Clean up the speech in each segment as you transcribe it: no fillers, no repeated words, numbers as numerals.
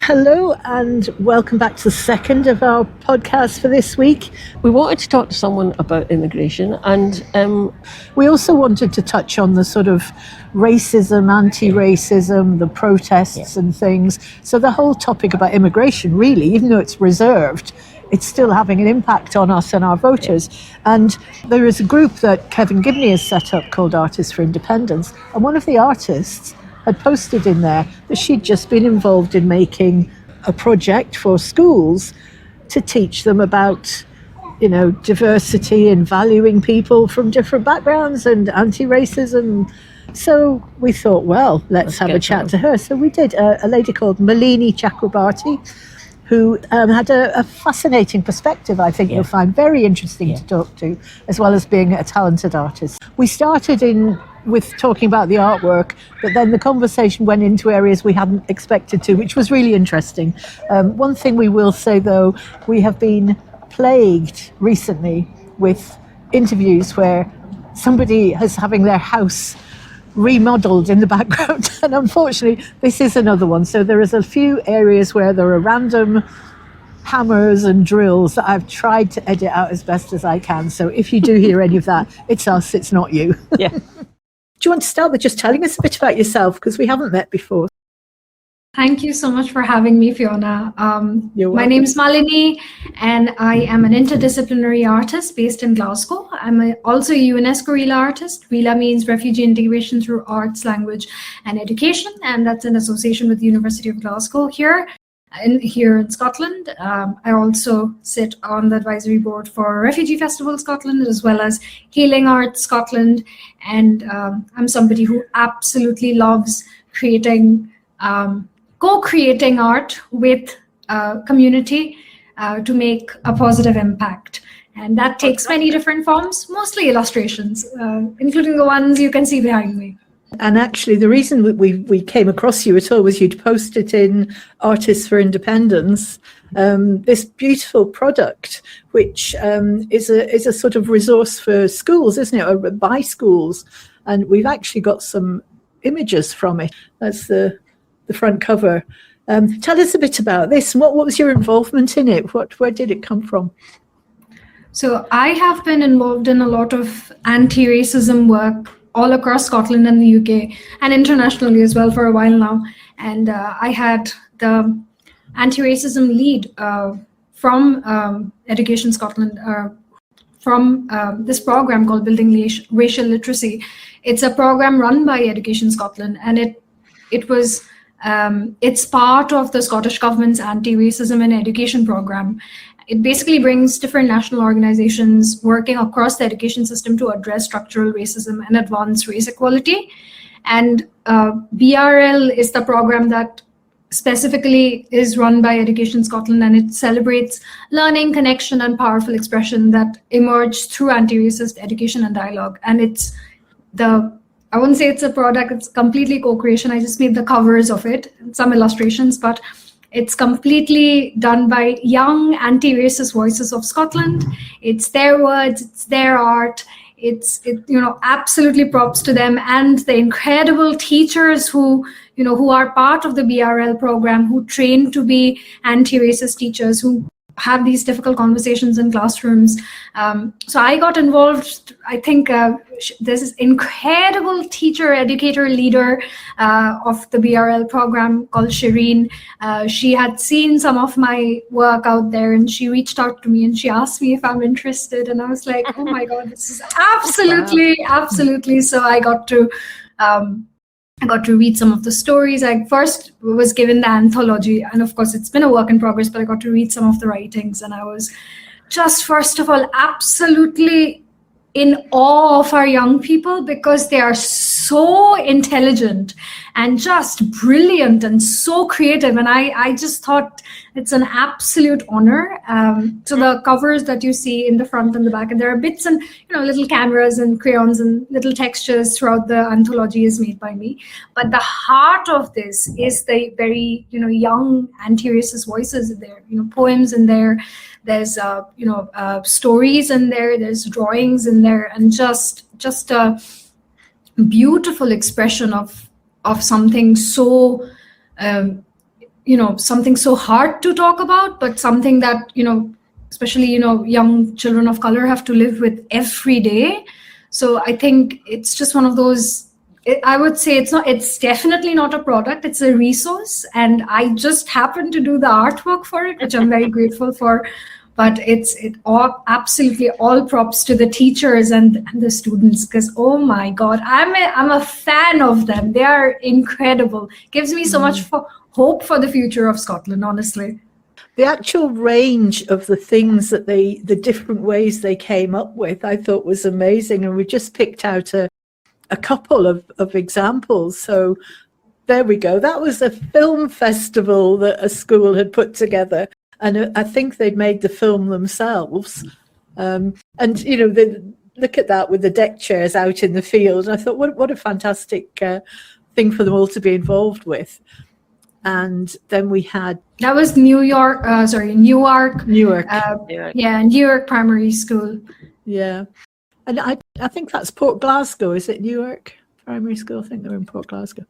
Hello and welcome back to the second of our podcast for this week. We wanted to talk to someone about immigration, and we also wanted to touch on the sort of racism, anti-racism, the protests and things. So the whole topic about immigration, really, even though it's reserved, it's still having an impact on us and our voters. And there is a group that Kevin Gibney has set up called Artists for Independence. And one of the artists had posted in there that she'd just been involved in making a project for schools to teach them about, diversity and valuing people from different backgrounds and anti-racism. So we thought, well, let's have a chat to her. So we did. A lady called Malini Chakrabarty, who had a fascinating perspective, I think you'll find very interesting to talk to, as well as being a talented artist. We started with talking about the artwork, but then the conversation went into areas we hadn't expected to, which was really interesting. One thing we will say, though, we have been plagued recently with interviews where somebody is having their house remodeled in the background, and unfortunately this is another one. So there is a few areas where there are random hammers and drills that I've tried to edit out as best as I can. So if you do hear any of that, it's us, it's not you. Yeah. Do you want to start with just telling us a bit about yourself, because we haven't met before? Thank you so much for having me, Fiona. My name is Malini, and I am an interdisciplinary artist based in Glasgow. I'm also a UNESCO RELA artist. RELA means Refugee Integration Through Arts, Language and Education, and that's in association with the University of Glasgow here in Scotland. I also sit on the advisory board for Refugee Festival Scotland, as well as Healing Arts Scotland, and I'm somebody who absolutely loves co-creating art with community to make a positive impact. And that takes many different forms, mostly illustrations, including the ones you can see behind me. And actually, the reason we came across you at all was you'd posted in Artists for Independence this beautiful product, which is a sort of resource for schools, isn't it, or by schools. And we've actually got some images from it. That's the front cover. Tell us a bit about this. What was your involvement in it? Where did it come from? So I have been involved in a lot of anti-racism work all across Scotland and the UK, and internationally as well for a while now. And I had the anti-racism lead from Education Scotland, from this program called Building Racial Literacy. It's a program run by Education Scotland, and it's part of the Scottish Government's anti-racism in education program. It basically brings different national organizations working across the education system to address structural racism and advance race equality. And BRL is the program that specifically is run by Education Scotland, and it celebrates learning, connection, and powerful expression that emerge through anti-racist education and dialogue. And I wouldn't say it's a product, it's completely co-creation. I just made the covers of it, some illustrations, but it's completely done by young anti-racist voices of Scotland. It's their words, it's their art. It's absolutely props to them and the incredible teachers who are part of the BRL program, who train to be anti-racist teachers, who have these difficult conversations in classrooms. So I got involved. I think there's this incredible teacher, educator, leader of the BRL program called Shireen. She had seen some of my work out there, and she reached out to me and she asked me if I'm interested. And I was like, oh my God, this is absolutely. So I got to read some of the stories. I first was given the anthology, and of course it's been a work in progress, but I got to read some of the writings, and I was just, first of all, absolutely in awe of our young people, because they are so intelligent and just brilliant and so creative. And I just thought it's an absolute honor. So the covers that you see in the front and the back, and there are bits and little cameras and crayons and little textures throughout the anthology is made by me. But the heart of this is the very young anti-racist voices in there, poems in there. There's stories in there, there's drawings in there, and just a beautiful expression of something so something so hard to talk about, but something that, especially, young children of color have to live with every day. So I think it's just one of those, I would say it's definitely not a product, it's a resource. And I just happen to do the artwork for it, which I'm very grateful for. But absolutely all props to the teachers and the students, because oh my God, I'm a fan of them. They are incredible. Gives me so much hope for the future of Scotland, honestly. The actual range of the things that the different ways they came up with, I thought was amazing. And we just picked out a couple of examples. So there we go. That was a film festival that a school had put together. And I think they'd made the film themselves. And, they look at that with the deck chairs out in the field. And I thought, what a fantastic thing for them all to be involved with. And then we had... That was Newark. Newark. Yeah, Newark Primary School. Yeah. And I think that's Port Glasgow. Is it Newark Primary School? I think they're in Port Glasgow.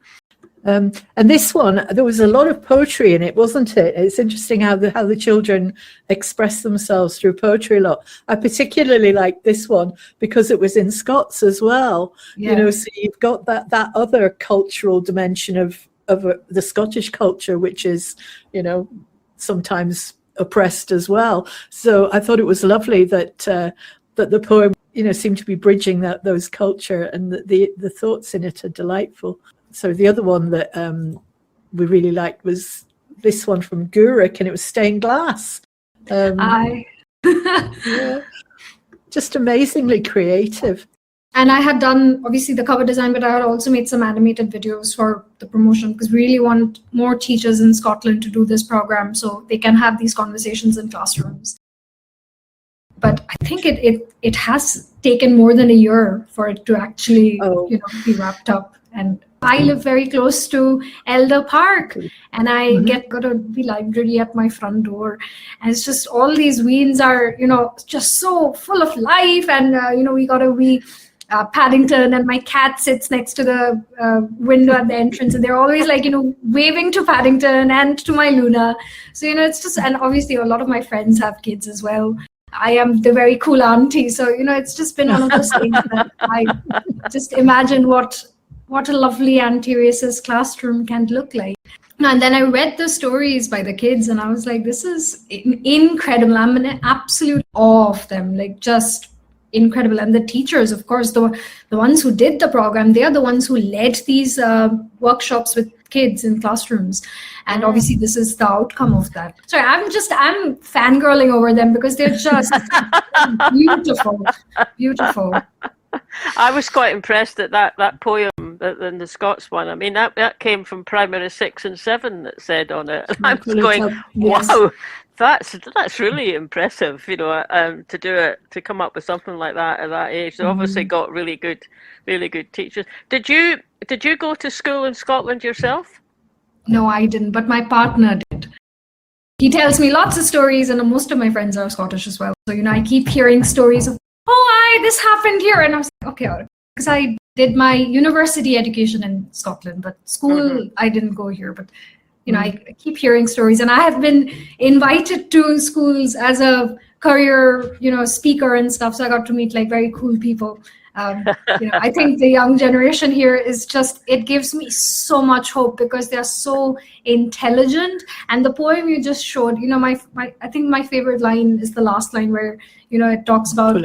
And this one, there was a lot of poetry in it, wasn't it? It's interesting how the children express themselves through poetry a lot. I particularly like this one because it was in Scots as well. Yeah. So you've got that other cultural dimension of the Scottish culture, which is, sometimes oppressed as well. So I thought it was lovely that the poem, seemed to be bridging those culture, and the thoughts in it are delightful. So the other one that we really liked was this one from Guruk, and it was stained glass. Yeah, just amazingly creative. And I had done, obviously, the cover design, but I had also made some animated videos for the promotion, because we really want more teachers in Scotland to do this program so they can have these conversations in classrooms. But I think it has taken more than a year for it to actually be wrapped up. And I live very close to Elder Park, and I go to the library at my front door, and it's just all these weens are just so full of life. And we got a wee Paddington, and my cat sits next to the window at the entrance, and they're always waving to Paddington and to my Luna. So it's just, and obviously a lot of my friends have kids as well. I am the very cool auntie, so it's just been one of those things that I just imagine what a lovely anti-racist classroom can look like. And then I read the stories by the kids, and I was like, this is incredible. I'm in absolute awe of them, just incredible. And the teachers, of course, the ones who did the program, they are the ones who led these workshops with kids in classrooms. And obviously this is the outcome of that. Sorry, I'm fangirling over them because they're just beautiful. I was quite impressed at that poem in the Scots one. I mean, that came from primary 6 and 7 that said on it. And I was going, wow, that's really impressive, to do it, to come up with something like that at that age. They obviously got really good teachers. Did you go to school in Scotland yourself? No, I didn't, but my partner did. He tells me lots of stories, and most of my friends are Scottish as well. So, I keep hearing stories of, this happened here. And I was like, okay, because I did my university education in Scotland, but school, I didn't go here. But, I keep hearing stories, and I have been invited to schools as a career, speaker and stuff. So I got to meet very cool people. I think the young generation here is it gives me so much hope because they're so intelligent. And the poem you just showed, I think my favorite line is the last line where, it talks about,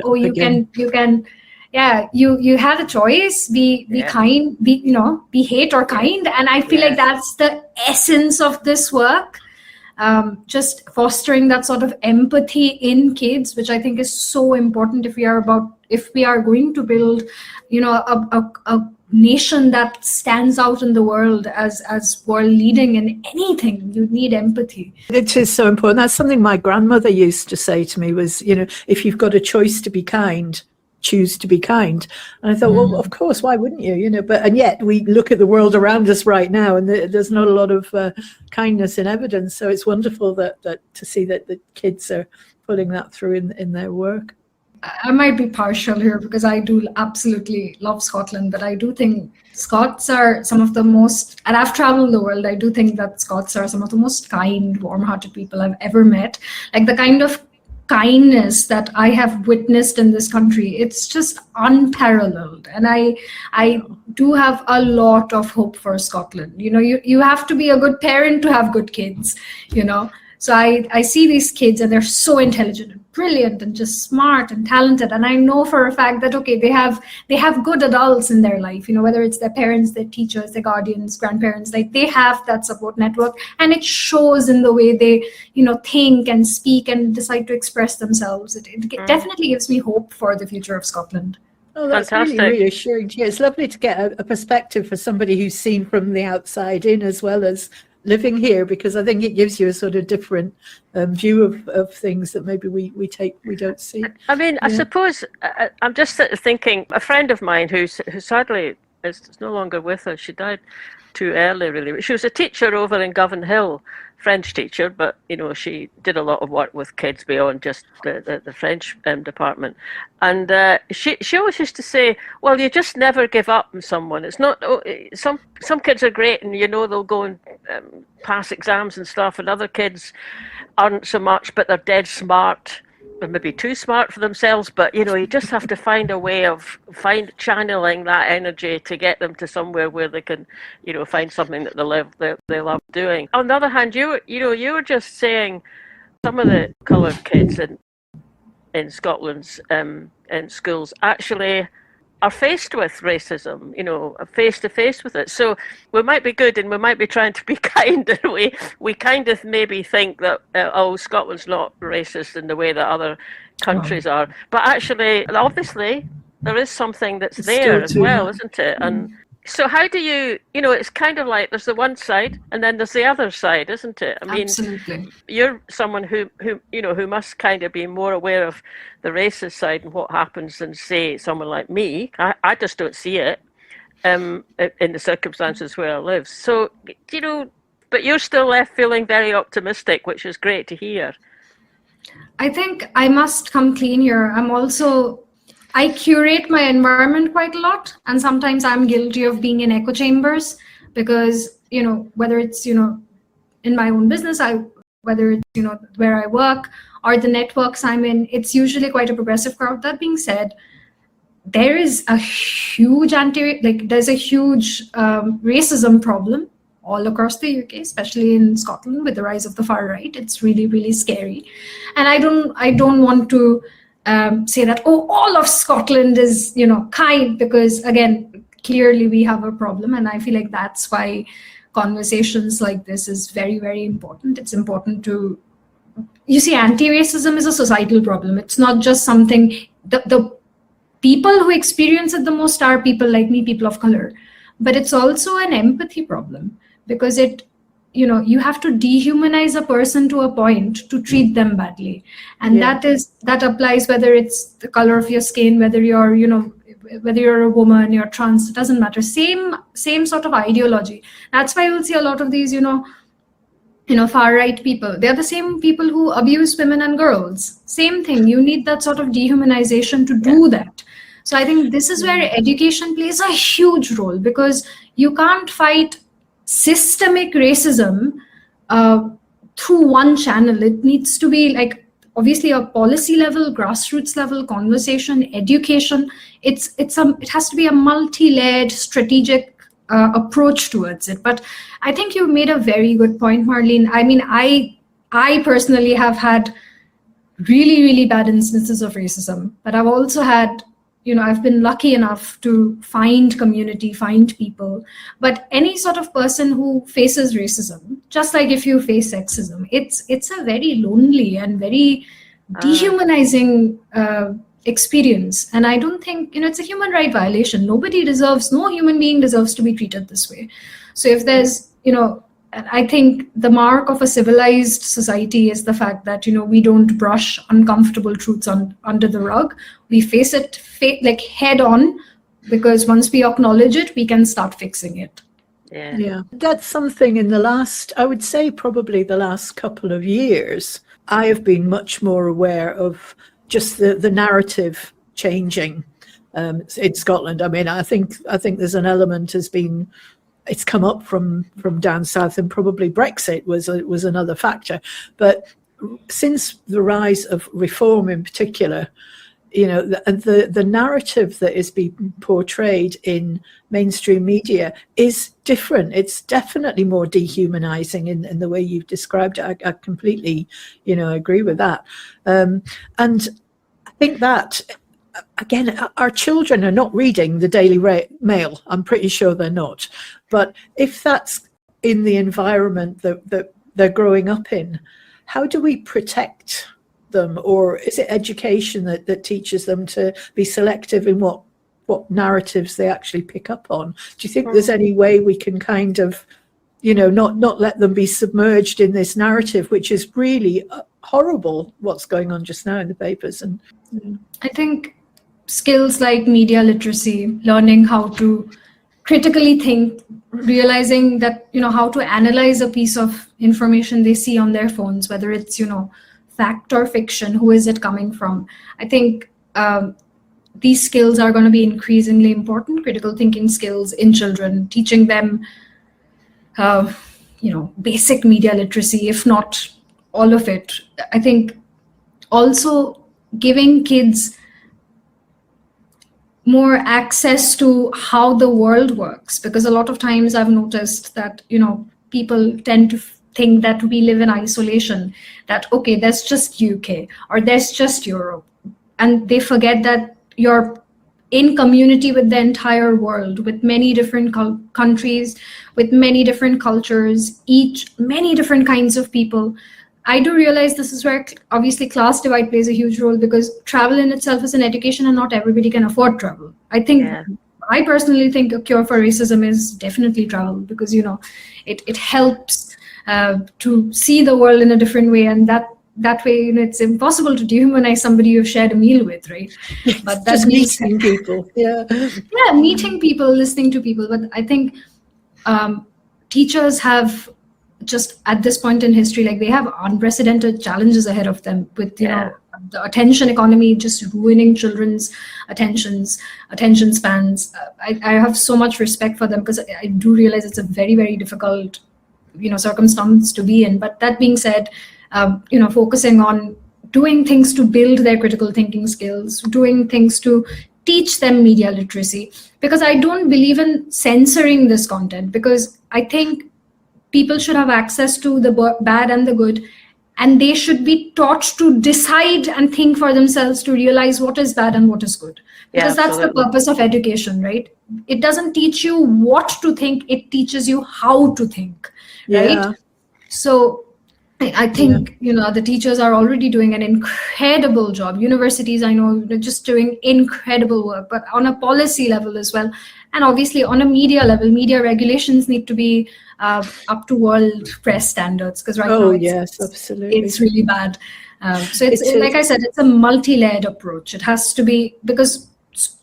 you had a choice, be kind, be hate or kind. And I feel like that's the essence of this work. Just fostering that sort of empathy in kids, which I think is so important if we are going to build, a nation that stands out in the world as world leading in anything. You need empathy. It is so important. That's something my grandmother used to say to me was, if you've got a choice to be kind, choose to be kind. And I thought, well, of course, why wouldn't you? And yet we look at the world around us right now, and there's not a lot of kindness in evidence. So it's wonderful that to see that the kids are putting that through in their work. I might be partial here because I do absolutely love Scotland, but I do think Scots are some of the most, and I've traveled the world, I do think that Scots are some of the most kind, warm-hearted people I've ever met. Like the kind of kindness that I have witnessed in this country, it's just unparalleled. And I do have a lot of hope for Scotland. You know, you have to be a good parent to have good kids, you know. So I see these kids and they're so intelligent and brilliant and just smart and talented. And I know for a fact that, okay, they have good adults in their life, you know, whether it's their parents, their teachers, their guardians, grandparents, like they have that support network. And it shows in the way they, you know, think and speak and decide to express themselves. It definitely gives me hope for the future of Scotland. Oh, that's Fantastic. really reassuring. Yeah, it's lovely to get a perspective for somebody who's seen from the outside in as well as living here, because I think it gives you a sort of different view of things that maybe we don't see. I mean, I suppose I'm just thinking, a friend of mine who sadly is no longer with us. She died too early, really. She was a teacher over in Govan Hill, French teacher, but you know, she did a lot of work with kids beyond just the French department. And she always used to say, well, you just never give up on someone. It's not, some kids are great and you know they'll go and pass exams and stuff, and other kids aren't so much, but they're dead smart. Or maybe too smart for themselves, but you know, you just have to find a way of channeling that energy to get them to somewhere where they can, you know, find something that they love doing. On the other hand, you were just saying some of the coloured kids in Scotland's in schools actually are faced with racism, you know, face to face with it. So we might be good and we might be trying to be kind, and we kind of maybe think that, Scotland's not racist in the way that other countries are. But actually, obviously, there is something that's there as well, isn't it? And so how do you know, it's kind of like there's the one side and then there's the other side, isn't it? I mean, absolutely. You're someone who you know, who must kind of be more aware of the racist side and what happens than, say, someone like me. I just don't see it in the circumstances where I live. So, you know, but you're still left feeling very optimistic, which is great to hear. I think I must come clean here. I curate my environment quite a lot, and sometimes I'm guilty of being in echo chambers because, you know, whether it's, you know, in my own business, whether it's, you know, where I work or the networks I'm in, it's usually quite a progressive crowd. That being said, there is a huge there's a huge racism problem all across the UK, especially in Scotland with the rise of the far right. It's really, really scary. And I don't want to say that, all of Scotland is, you know, kind, because again, clearly we have a problem. And I feel like that's why conversations like this is very, very important. It's important to, you see, anti-racism is a societal problem. It's not just something, the people who experience it the most are people like me, people of color, but it's also an empathy problem, because you know, you have to dehumanize a person to a point to treat them badly. And that applies whether it's the color of your skin, whether you're, you know, whether you're a woman, you're trans, it doesn't matter. Same sort of ideology. That's why you'll see a lot of these, you know, far right people. They're the same people who abuse women and girls. Same thing. You need that sort of dehumanization to do that. So I think this is where education plays a huge role, because you can't fight systemic racism through one channel. It needs to be like, obviously, a policy level, grassroots level conversation, education. It has to be a multi-layered strategic approach towards it. But I think you made a very good point, Marlene. I mean, I personally have had really, really bad instances of racism, but I've also had, you know, I've been lucky enough to find community, find people. But any sort of person who faces racism, just like if you face sexism, it's a very lonely and very dehumanizing experience. And I don't think, you know, it's a human right violation. No human being deserves to be treated this way. So if there's, you know, I think the mark of a civilized society is the fact that, you know, we don't brush uncomfortable truths under the rug. We face it like head on, because once we acknowledge it, we can start fixing it. Yeah. That's something in the last, I would say probably the last couple of years, I have been much more aware of just the narrative changing in Scotland. I mean, I think there's an element it's come up from down south, and probably Brexit was another factor. But since the rise of reform in particular, the narrative that is being portrayed in mainstream media is different. It's definitely more dehumanizing in the way you've described it. I completely, agree with that. And I think that, again, our children are not reading the Daily Mail. I'm pretty sure they're not. But if that's in the environment that they're growing up in, how do we protect them? Or is it education that teaches them to be selective in what narratives they actually pick up on? Do you think there's any way we can kind of, not let them be submerged in this narrative, which is really horrible, what's going on just now in the papers? And I think skills like media literacy, learning how to critically think, realizing that, how to analyze a piece of information they see on their phones, whether it's, fact or fiction, who is it coming from? I think these skills are going to be increasingly important, critical thinking skills in children, teaching them, basic media literacy, if not all of it. I think also giving kids more access to how the world works, because a lot of times I've noticed that, people tend to think that we live in isolation, that, okay, there's just UK or there's just Europe. And they forget that you're in community with the entire world, with many different countries, with many different cultures, many different kinds of people. I do realize this is where obviously class divide plays a huge role, because travel in itself is an education and not everybody can afford travel. I personally think a cure for racism is definitely travel, because, it helps to see the world in a different way, and that way, it's impossible to dehumanize somebody you've shared a meal with, right? But that's meeting people. Meeting people, listening to people. But I think teachers have, just at this point in history, like, they have unprecedented challenges ahead of them with the attention economy just ruining children's attention spans. I have so much respect for them, because I do realize it's a very, very difficult circumstance to be in. But that being said, focusing on doing things to build their critical thinking skills, doing things to teach them media literacy, because I don't believe in censoring this content, because I think people should have access to the bad and the good, and they should be taught to decide and think for themselves, to realize what is bad and what is good, because that's the purpose of education, right? It doesn't teach you what to think, it teaches you how to think, right? So I think the teachers are already doing an incredible job. Universities, I know, they're just doing incredible work, but on a policy level as well, and obviously on a media level, media regulations need to be up to world press standards, because absolutely, it's really bad. So it's like I said, it's a multi-layered approach. It has to be, because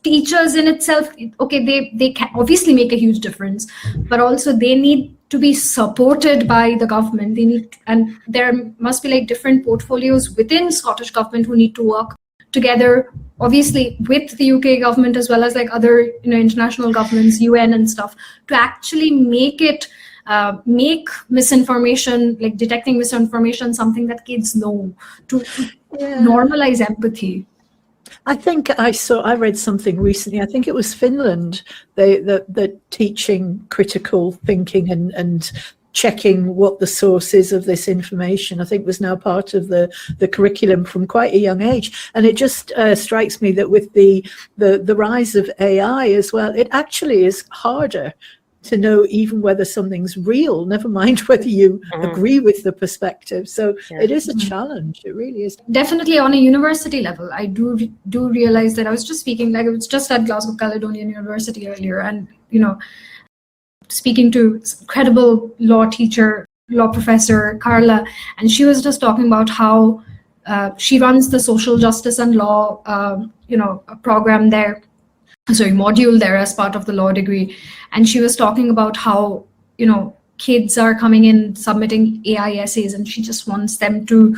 teachers in itself, okay, they can obviously make a huge difference, but also they need to be supported by the government. And there must be like different portfolios within Scottish government who need to work together, obviously with the UK government, as well as like other international governments, UN and stuff, to actually make misinformation, like detecting misinformation, something that kids know, to normalize empathy. I think I read something recently. I think it was Finland. They're teaching critical thinking and checking what the source is of this information. I think was now part of the curriculum from quite a young age. And it just strikes me that with the rise of AI as well, it actually is harder to know even whether something's real, never mind whether you agree with the perspective. So it is a challenge. It really is. Definitely on a university level, I do realize that I was just speaking, like I was just at Glasgow Caledonian University earlier, and speaking to incredible law professor Carla, and she was just talking about how she runs the social justice and law program there. Module there as part of the law degree. And she was talking about how, kids are coming in submitting AI essays, and she just wants them to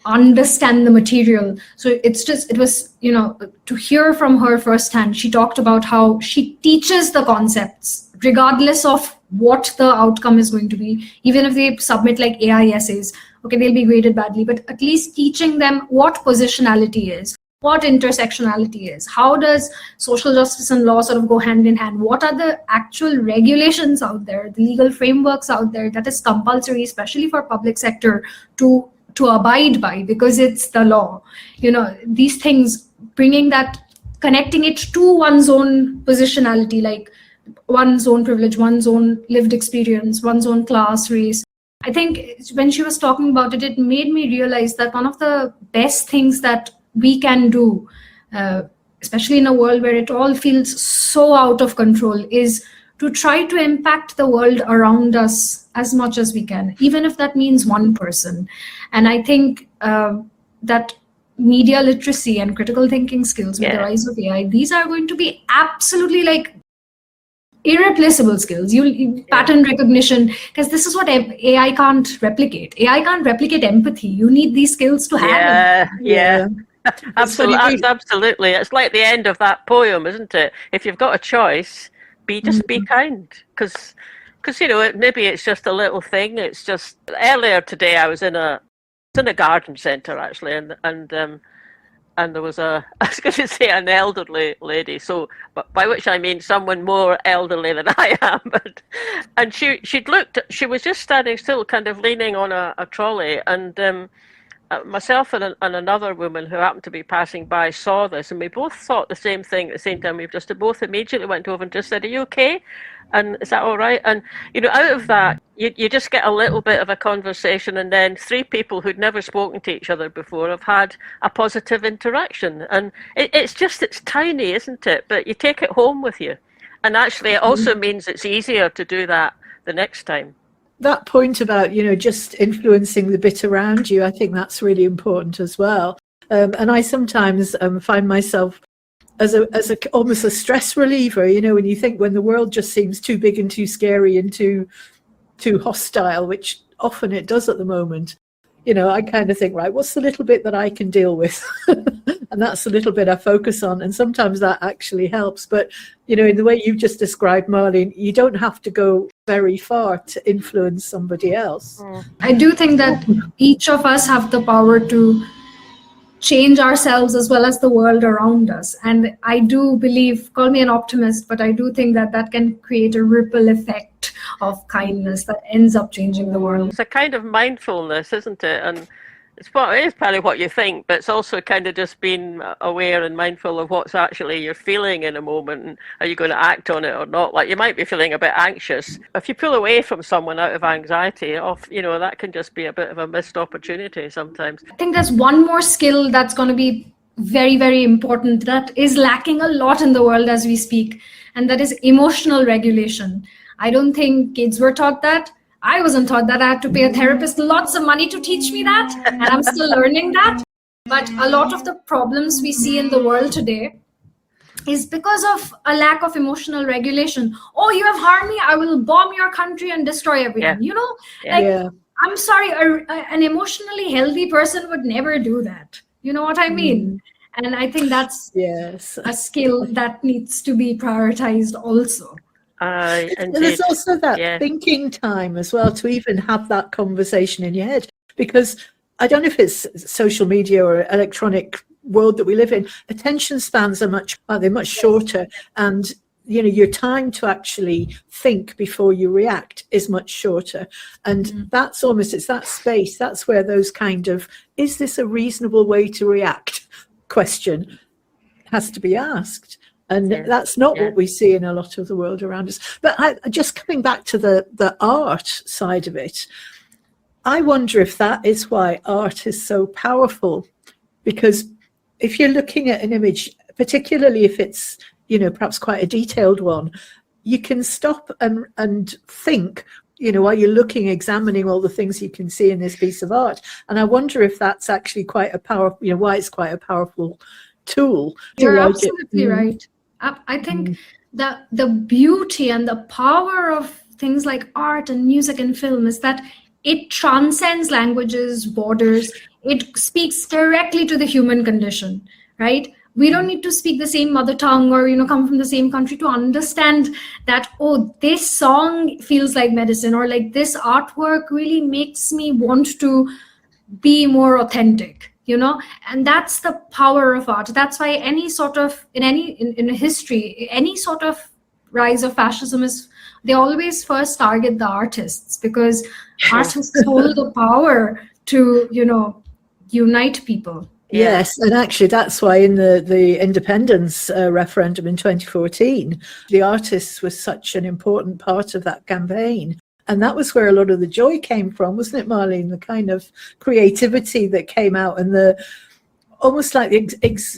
understand the material. So it was, to hear from her firsthand. She talked about how she teaches the concepts regardless of what the outcome is going to be. Even if they submit like AI essays, okay, they'll be graded badly, but at least teaching them what positionality is, what intersectionality is, how does social justice and law sort of go hand in hand, what are the actual regulations out there, the legal frameworks out there that is compulsory, especially for public sector, to abide by, because it's the law. These things, bringing that, connecting it to one's own positionality, like one's own privilege, one's own lived experience, one's own class, race. I think when she was talking about it, it made me realize that one of the best things that we can do, especially in a world where it all feels so out of control, is to try to impact the world around us as much as we can, even if that means one person. And I think that media literacy and critical thinking skills with the rise of AI, these are going to be absolutely like irreplaceable skills. Pattern recognition, because this is what AI can't replicate. AI can't replicate empathy. You need these skills to have it. Yeah. Absolutely. It's like the end of that poem, isn't it? If you've got a choice, be kind, because maybe it's just a little thing. It's just, earlier today I was in a garden centre actually, and there was I was going to say an elderly lady, so but by which I mean someone more elderly than I am, and she was just standing still, kind of leaning on a trolley, and myself and another woman who happened to be passing by saw this, and we both thought the same thing at the same time. We just both immediately went over and just said, "Are you okay? And is that all right?" And out of that, you just get a little bit of a conversation, and then three people who'd never spoken to each other before have had a positive interaction. And it's tiny, isn't it? But you take it home with you, and actually, it also means it's easier to do that the next time. That point about, just influencing the bit around you, I think that's really important as well. And I sometimes find myself as almost a stress reliever, when the world just seems too big and too scary and too hostile, which often it does at the moment. I kind of think, right, what's the little bit that I can deal with? And that's the little bit I focus on. And sometimes that actually helps. But, in the way you've just described, Marlene, you don't have to go very far to influence somebody else. I do think that each of us have the power to change ourselves as well as the world around us. And I do believe, call me an optimist, but I do think that can create a ripple effect of kindness that ends up changing the world. It's a kind of mindfulness, isn't it? And it is probably what you think, but it's also kind of just being aware and mindful of what's actually you're feeling in a moment, and are you going to act on it or not? Like, you might be feeling a bit anxious. If you pull away from someone out of anxiety, that can just be a bit of a missed opportunity sometimes. I think there's one more skill that's going to be very, very important that is lacking a lot in the world as we speak, and that is emotional regulation. I don't think kids were taught that. I wasn't taught that. I had to pay a therapist lots of money to teach me that, and I'm still learning that. But a lot of the problems we see in the world today is because of a lack of emotional regulation. Oh, you have harmed me, I will bomb your country and destroy everything. I'm sorry, an emotionally healthy person would never do that. You know what I mean? And I think that's a skill that needs to be prioritized also. And there's also that thinking time as well, to even have that conversation in your head, because I don't know if it's social media or electronic world that we live in, attention spans are much shorter, and your time to actually think before you react is much shorter. And that's it's that space, that's where those kind of, is this a reasonable way to react question has to be asked. And that's not what we see in a lot of the world around us. But just coming back to the art side of it, I wonder if that is why art is so powerful. Because if you're looking at an image, particularly if it's, perhaps quite a detailed one, you can stop and think, while you're examining all the things you can see in this piece of art. And I wonder if that's actually quite a powerful, why it's quite a powerful tool. You're absolutely right. I think the beauty and the power of things like art and music and film is that it transcends languages, borders. It speaks directly to the human condition, right? We don't need to speak the same mother tongue or, come from the same country to understand that, oh, this song feels like medicine, or like this artwork really makes me want to be more authentic, and that's the power of art. That's why any sort of, in history, any sort of rise of fascism they always first target the artists, because artists hold the power to, unite people. Yes, and actually that's why in the independence referendum in 2014, the artists was such an important part of that campaign. And that was where a lot of the joy came from, wasn't it, Marlene? The kind of creativity that came out, and the almost like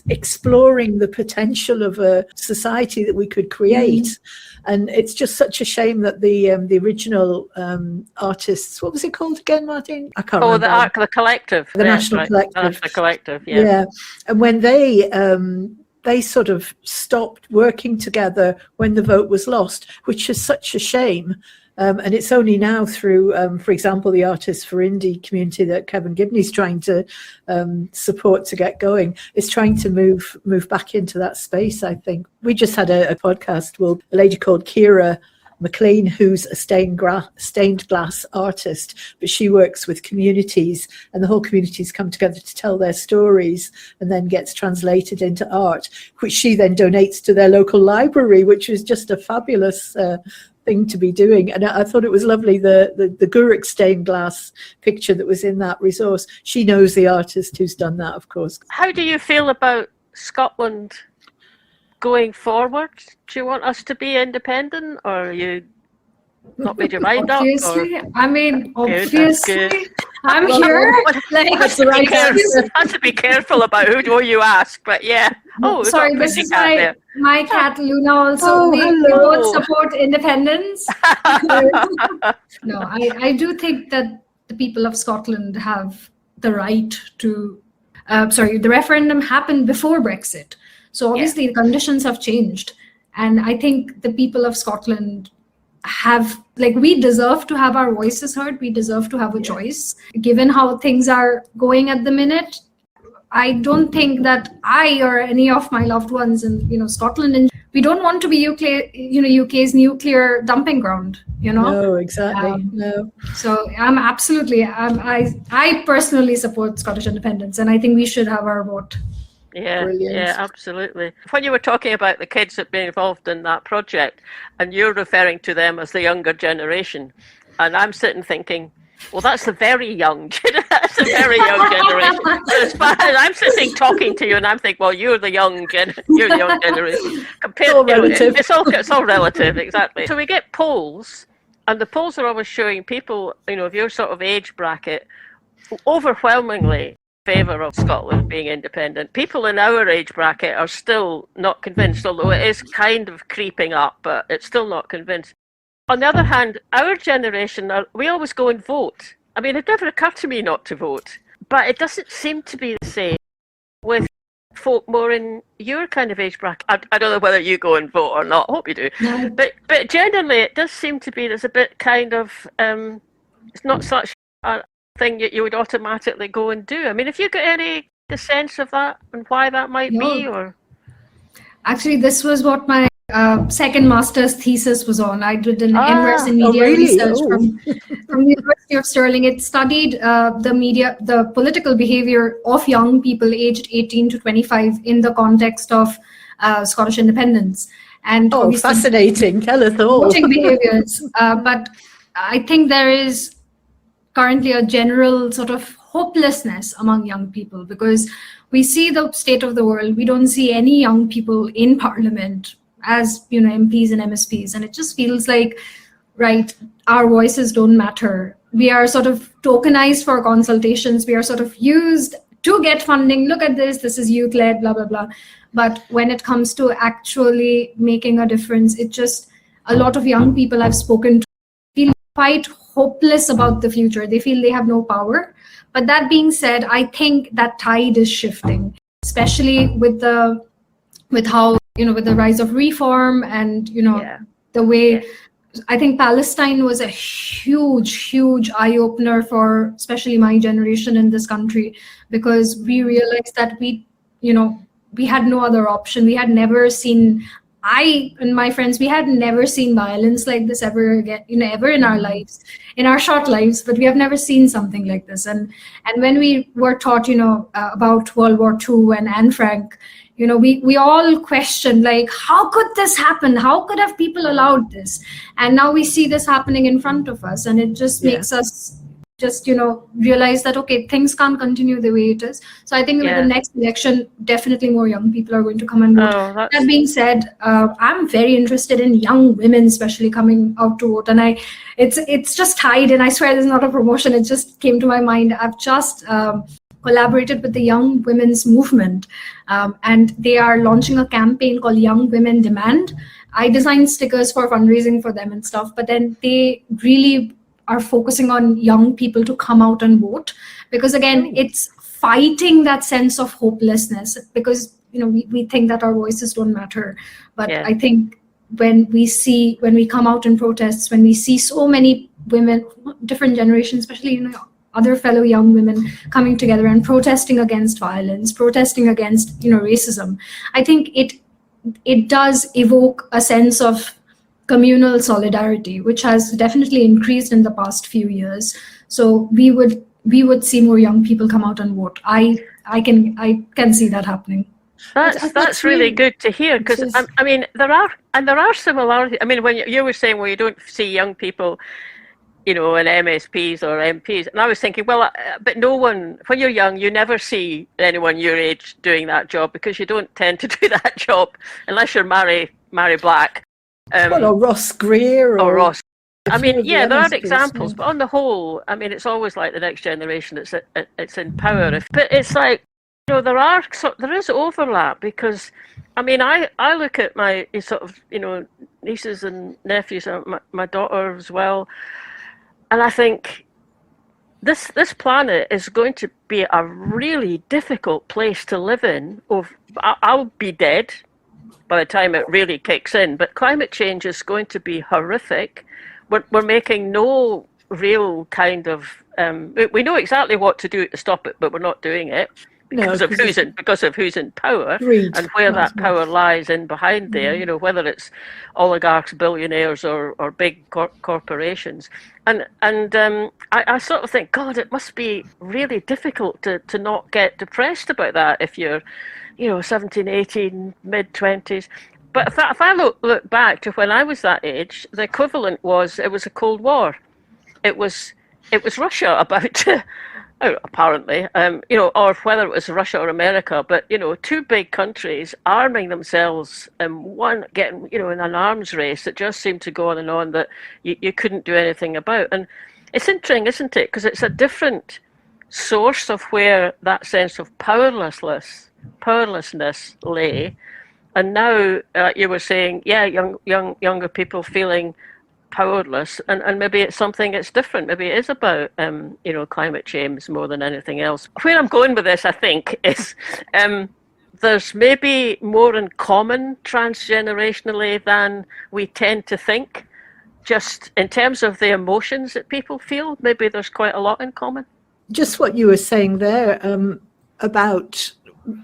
exploring the potential of a society that we could create. And it's just such a shame that the original artists, what was it called again, Martin? I can't remember. The Collective. The National Collective. The National Collective, yeah. And when they sort of stopped working together when the vote was lost, which is such a shame. And it's only now through, for example, the Artists for Indie community that Kevin Gibney's trying to support to get going. It's trying to move back into that space, I think. We just had a podcast with a lady called Kira McLean, who's a stained glass artist, but she works with communities, and the whole communities come together to tell their stories, and then gets translated into art, which she then donates to their local library, which is just a fabulous thing to be doing. And I thought it was lovely, the Guruk stained glass picture that was in that resource. She knows the artist who's done that, of course. How do you feel about Scotland going forward? Do you want us to be independent, or are you not made your mind up? Obviously, I'm here. Have to be careful about who you ask, but yeah. Oh, sorry, this is my cat Luna also. We both support independence. No, I do think that the people of Scotland have the right to. The referendum happened before Brexit, so obviously the conditions have changed, and I think the people of Scotland we deserve to have our voices heard. We deserve to have a choice. Given how things are going at the minute, I don't think that I or any of my loved ones in Scotland, and we don't want to be UK's nuclear dumping ground. No, exactly. No. So I personally support Scottish independence, and I think we should have our vote. Yeah, Brilliant. Yeah, absolutely. When you were talking about the kids that been involved in that project, and you're referring to them as the younger generation, and I'm sitting thinking, well, that's the very young generation. I'm sitting talking to you, and I'm thinking, well, you're the young generation. It's all relative, exactly. So we get polls, and the polls are always showing people, of your sort of age bracket, overwhelmingly favour of Scotland being independent. People in our age bracket are still not convinced, although it is kind of creeping up, but it's still not convinced. On the other hand, our generation, we always go and vote. I mean, it never occurred to me not to vote, but it doesn't seem to be the same with folk more in your kind of age bracket. I don't know whether you go and vote or not. I hope you do. No. But generally, it does seem to be there's a bit kind of, it's not such a thing that you would automatically go and do. I mean, have you got any sense of that and why that might be? Or actually, this was what my second master's thesis was on. I did an MRes in media research from the University of Stirling. It studied the political behaviour of young people aged 18 to 25 in the context of Scottish independence. And fascinating. Tell us all. Voting behaviours. But I think there is currently a general sort of hopelessness among young people, because we see the state of the world. We don't see any young people in Parliament as MPs and MSPs, and it just feels like, right, our voices don't matter. We are sort of tokenized for consultations. We are sort of used to get funding. Look at this is youth led, blah blah blah. But when it comes to actually making a difference, a lot of young people I've spoken to feel quite hopeless about the future. They feel they have no power. But that being said, I think that tide is shifting, especially with how with the rise of reform and the way I think Palestine was a huge eye-opener for especially my generation in this country, because we realized that we had no other option. We had never seen, I and my friends, we had never seen violence like this ever again, ever in our lives, in our short lives, but we have never seen something like this. And when we were taught, about World War II and Anne Frank, we all questioned, like, how could this happen? How could have people allowed this? And now we see this happening in front of us, and it just makes us just realize that, okay, things can't continue the way it is. So I think with the next election, definitely more young people are going to come and vote. That being said, I'm very interested in young women especially coming out to vote, and it's just tied, and I swear this is not a promotion, it just came to my mind. I've just collaborated with the Young Women's Movement, and they are launching a campaign called Young Women Demand. I designed stickers for fundraising for them and stuff, but then they really are focusing on young people to come out and vote, because again, it's fighting that sense of hopelessness, because we think that our voices don't matter. But I think when we come out in protests, when we see so many women, different generations, especially other fellow young women coming together and protesting against violence, protesting against racism, I think it does evoke a sense of communal solidarity, which has definitely increased in the past few years. So we would see more young people come out and vote. I can see that happening. That's really good to hear, because I mean there are similarities. I mean, when you were saying, well, you don't see young people in MSPs or MPs, and I was thinking, well, but no one, when you're young, you never see anyone your age doing that job, because you don't tend to do that job unless you're Mary Black. Or Ross Greer. Or Ross. I mean, there are examples, but on the whole, I mean, it's always like the next generation it's in power. But it's like, there is overlap, because, I mean, I look at my sort of, nieces and nephews, and my daughter as well, and I think this planet is going to be a really difficult place to live in. I'll be dead by the time it really kicks in, but climate change is going to be horrific. We're making no real kind of we know exactly what to do to stop it, but we're not doing it because of who's in power, and where that power lies in behind there, whether it's oligarchs, billionaires, or big corporations. And I sort of think, God, it must be really difficult to not get depressed about that if you're 17, 18, mid-20s. But if I look back to when I was that age, the equivalent was, it was a Cold War. It was Russia about to, apparently, or whether it was Russia or America, but, two big countries arming themselves, one getting, in an arms race that just seemed to go on and on, that you couldn't do anything about. And it's interesting, isn't it? Because it's a different source of where that sense of powerlessness lay, and now you were saying, younger people feeling powerless, and maybe it's something that's different. Maybe it is about climate change more than anything else. Where I'm going with this, I think, is there's maybe more in common transgenerationally than we tend to think. Just in terms of the emotions that people feel, maybe there's quite a lot in common. Just what you were saying there about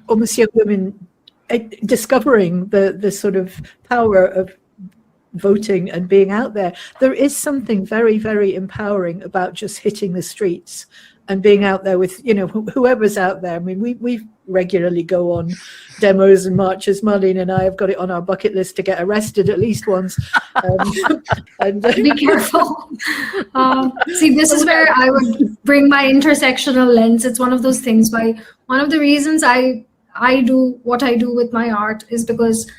almost young women discovering the sort of power of voting and being out there. There is something very, very empowering about just hitting the streets and being out there with, whoever's out there. I mean, we regularly go on demos and marches. Marlene and I have got it on our bucket list to get arrested at least once. Be careful. See, this is where I would bring my intersectional lens. It's one of those things. One of the reasons I do what I do with my art is because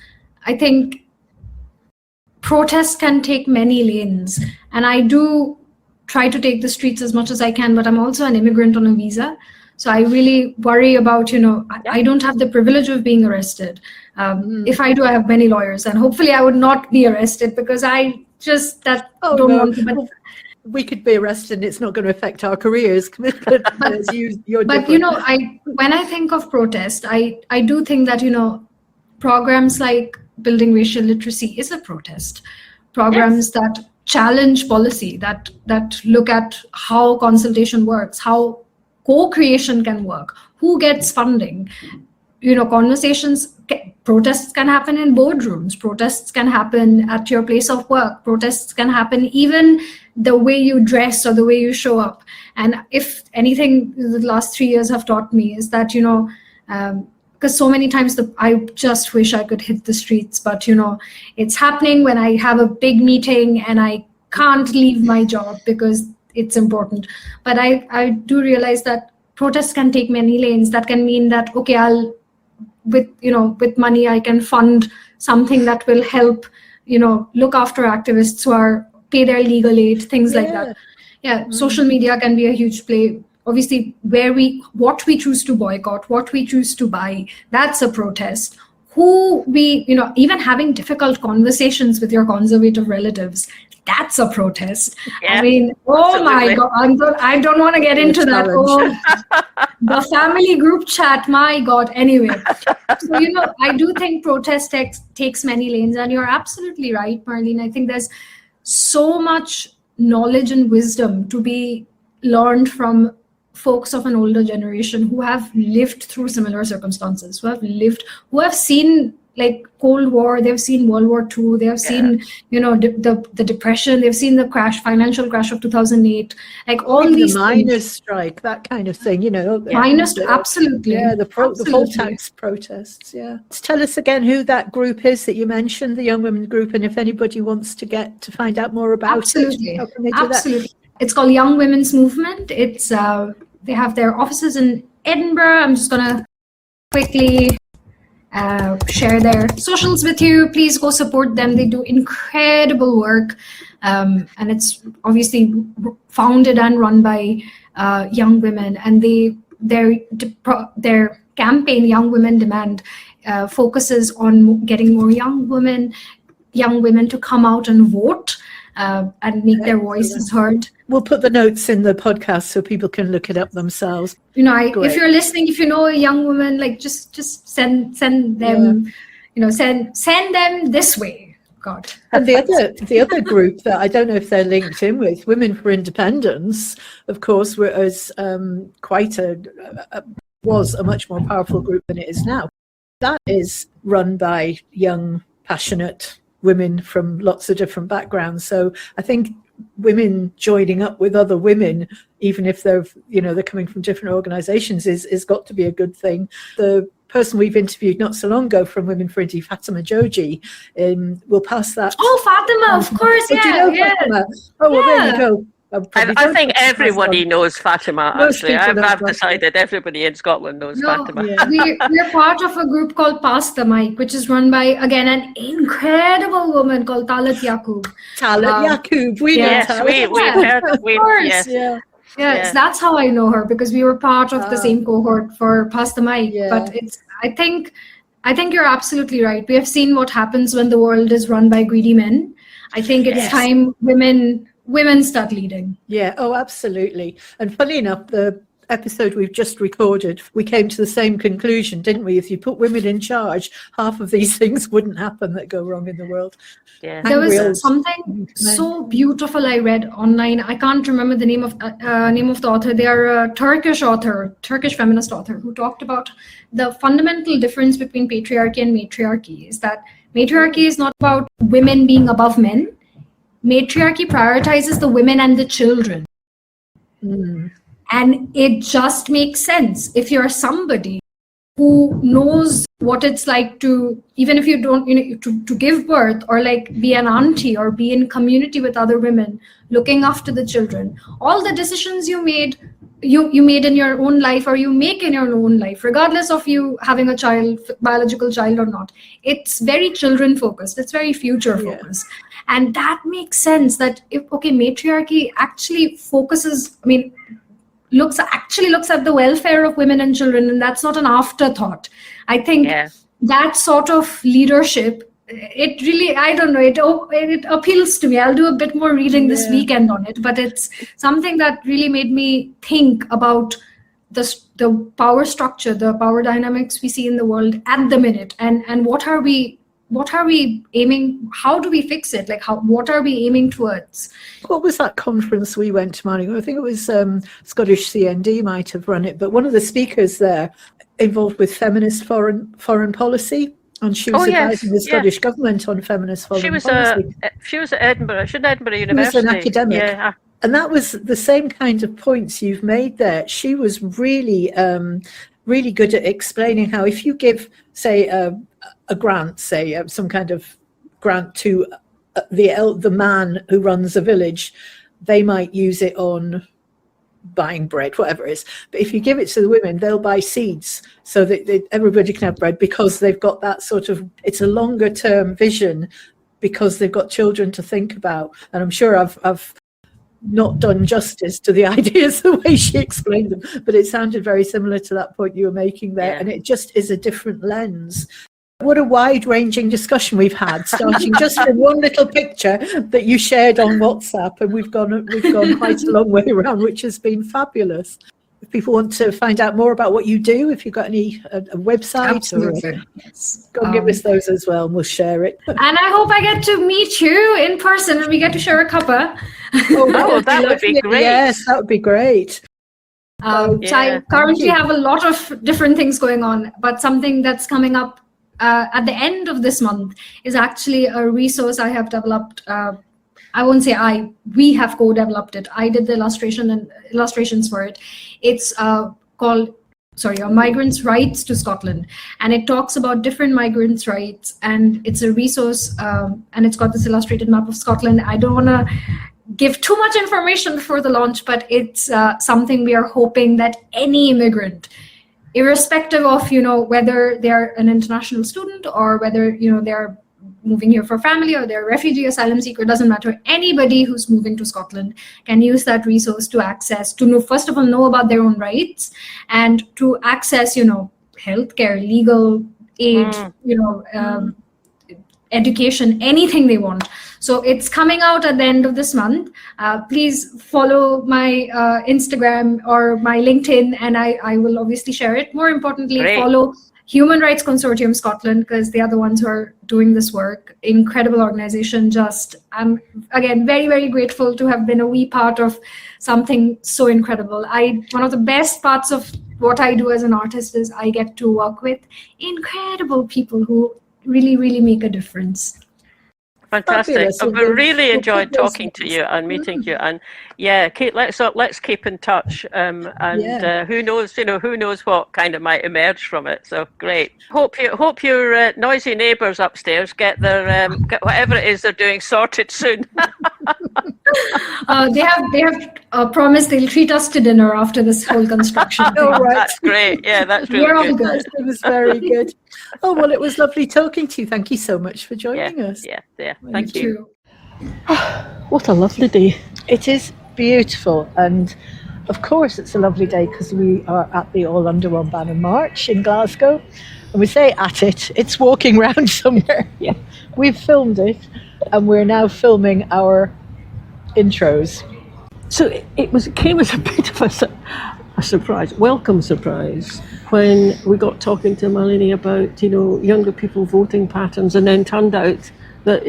I think protest can take many lanes, and I do try to take the streets as much as I can, but I'm also an immigrant on a visa. So I really worry about, I don't have the privilege of being arrested. If I do, I have many lawyers, and hopefully I would not be arrested, because I just don't want to. But we could be arrested and it's not going to affect our careers. But when I think of protest, I do think that, programs like building racial literacy is a protest. Programs that challenge policy, that look at how consultation works, how co-creation can work, who gets funding. Protests can happen in boardrooms, protests can happen at your place of work, protests can happen even the way you dress or the way you show up. And if anything the last 3 years have taught me is that, because so many times I just wish I could hit the streets, but it's happening when I have a big meeting and I can't leave my job because it's important. But I do realize that protests can take many lanes. That can mean that, okay, with money I can fund something that will help, look after activists who pay their legal aid, things like that. Yeah, social media can be a huge play. Obviously, what we choose to boycott, what we choose to buy, that's a protest. Even having difficult conversations with your conservative relatives, that's a protest. Yeah, I mean, oh my God, I don't want to get into that. The family group chat, my God. Anyway, so, I do think protest takes many lanes, and you're absolutely right, Marlene. I think there's so much knowledge and wisdom to be learned from folks of an older generation who have lived through similar circumstances, who have seen like Cold War, they've seen World War II, they have seen, the depression, they've seen the financial crash of 2008, like all these the miners' strike, that kind of thing, Miners, absolutely. Yeah, the poll tax protests, yeah. Tell us again who that group is that you mentioned, the Young Women Group, and if anybody wants to find out more about it, how can they do that? It's called Young Women's Movement. It's they have their offices in Edinburgh. I'm just gonna quickly share their socials with you. Please go support them. They do incredible work, and it's obviously founded and run by young women. And their campaign, Young Women Demand, focuses on getting more young women to come out and vote and make their voices heard. We'll put the notes in the podcast so people can look it up themselves. If you're listening, if you know a young woman, like just send them, send them this way. God. And the other group that I don't know if they're linked in with, Women for Independence, of course, was a much more powerful group than it is now. That is run by young, passionate women from lots of different backgrounds. So I think women joining up with other women, even if they're coming from different organizations, is got to be a good thing. The person we've interviewed not so long ago from Women for Indy, Fatima Joji, we'll pass that. Oh, Fatima, of course, yeah. Do you know Fatima? Oh, well, there you go. I think everybody knows Fatima, actually. I've decided everybody in Scotland knows Fatima. Yeah. We're part of a group called Pass the Mic, which is run by, again, an incredible woman called Talat Yaqub. Yaqub, we know Talat. We've heard, yes. Yes, that's how I know her, because we were part of the same cohort for Pass the Mic. Yeah. But I think you're absolutely right. We have seen what happens when the world is run by greedy men. I think it's time women start leading. Yeah, oh, absolutely. And funny enough, the episode we've just recorded, we came to the same conclusion, didn't we? If you put women in charge, half of these things wouldn't happen that go wrong in the world. Yeah. There was something so beautiful I read online. I can't remember the name of the author. They are a Turkish feminist author, who talked about the fundamental difference between patriarchy and matriarchy. Is that matriarchy is not about women being above men. Matriarchy prioritizes the women and the children. And it just makes sense. If you're somebody who knows what it's like to, even if you don't, to give birth, or like be an auntie or be in community with other women, looking after the children, all the decisions you made in your own life, or you make in your own life, regardless of you having a child, biological child or not, it's very children focused. It's very future focused. And that makes sense that matriarchy actually focuses, looks at the welfare of women and children, and that's not an afterthought. I think that sort of leadership, it really, I don't know, it appeals to me. I'll do a bit more reading this weekend on it, but it's something that really made me think about the power structure, the power dynamics we see in the world at the minute, and what are we what are we aiming? How do we fix it? Like, what are we aiming towards? What was that conference we went to, Marlene? I think it was Scottish CND might have run it, but one of the speakers there involved with feminist foreign policy, and she was advising the Scottish government on feminist foreign policy. She was at Edinburgh. She was at Edinburgh University. She was an academic. Yeah. And that was the same kind of points you've made there. She was really, really good at explaining how if you give, say, a grant, say some kind of grant to the man who runs a village, they might use it on buying bread, whatever it is. But if you give it to the women, they'll buy seeds so that everybody can have bread, because they've got that sort of, it's a longer term vision, because they've got children to think about. And I'm sure I've not done justice to the ideas the way she explained them, but it sounded very similar to that point you were making there. Yeah. And it just is a different lens. What a wide-ranging discussion we've had, starting just from one little picture that you shared on WhatsApp, and we've gone quite a long way around, which has been fabulous. If people want to find out more about what you do, if you've got any a website, absolutely, go and give us those as well, and we'll share it. And I hope I get to meet you in person, and we get to share a cuppa. Oh, that would be great. Yes, that would be great. So I currently have a lot of different things going on, but something that's coming up at the end of this month is actually a resource I have developed. I won't say we have co-developed it. I did the illustrations for it. It's called Migrants' Rights to Scotland. And it talks about different migrants' rights. And it's a resource, and it's got this illustrated map of Scotland. I don't want to give too much information before the launch, but it's something we are hoping that any immigrant, irrespective of, whether they're an international student or whether, they're moving here for family or they're a refugee, asylum seeker, doesn't matter. Anybody who's moving to Scotland can use that resource to access, to know, first of all, know about their own rights, and to access, healthcare, legal aid, education, anything they want. So it's coming out at the end of this month. Please follow my Instagram or my LinkedIn, and I will obviously share it. More importantly, follow Human Rights Consortium Scotland, because they are the ones who are doing this work. Incredible organization. I'm again very, very grateful to have been a wee part of something so incredible. One of the best parts of what I do as an artist is I get to work with incredible people who really, really make a difference. Fantastic. I've really enjoyed talking to you and meeting you, and Kate, let's keep in touch, and who knows what kind of might emerge from it. So great. Hope your noisy neighbours upstairs get their get whatever it is they're doing sorted soon. They have promised they'll treat us to dinner after this whole construction. Oh, right. That's great. Yeah, that's really good. It was very good. Oh, well, it was lovely talking to you. Thank you so much for joining us. Yeah. Thank you. What a lovely day. It is beautiful. And of course, it's a lovely day because we are at the All Under One Banner March in Glasgow. And we say at it, it's walking around somewhere. Yeah, we've filmed it, and we're now filming our intros. So it came as a bit of a surprise, welcome surprise, when we got talking to Malini about younger people voting patterns, and then turned out that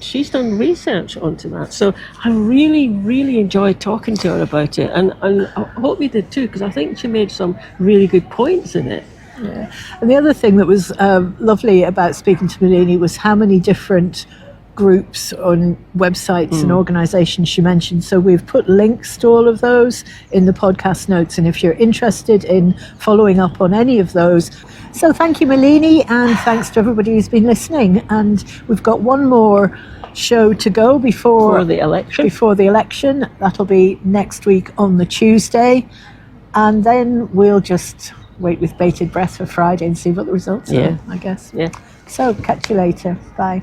she's done research onto that. So I really, really enjoyed talking to her about it, and I hope you did too, because I think she made some really good points in it. Yeah, and the other thing that was lovely about speaking to Malini was how many different groups on websites and organisations she mentioned. So we've put links to all of those in the podcast notes, and if you're interested in following up on any of those. So thank you, Malini, and thanks to everybody who's been listening. And we've got one more show to go before the election. That'll be next week on the Tuesday, and then we'll just wait with bated breath for Friday and see what the results are, I guess. Yeah. So catch you later. Bye.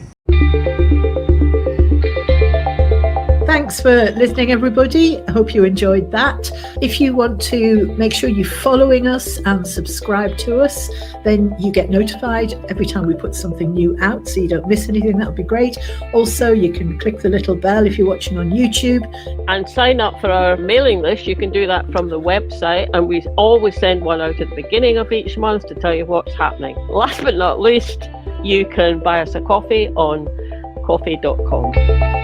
Thanks for listening, everybody. I hope you enjoyed that. If you want to make sure you're following us and subscribe to us, then you get notified every time we put something new out, so you don't miss anything. That would be great. Also, you can click the little bell if you're watching on YouTube. And sign up for our mailing list. You can do that from the website, and we always send one out at the beginning of each month to tell you what's happening. Last but not least, you can buy us a coffee on coffee.com.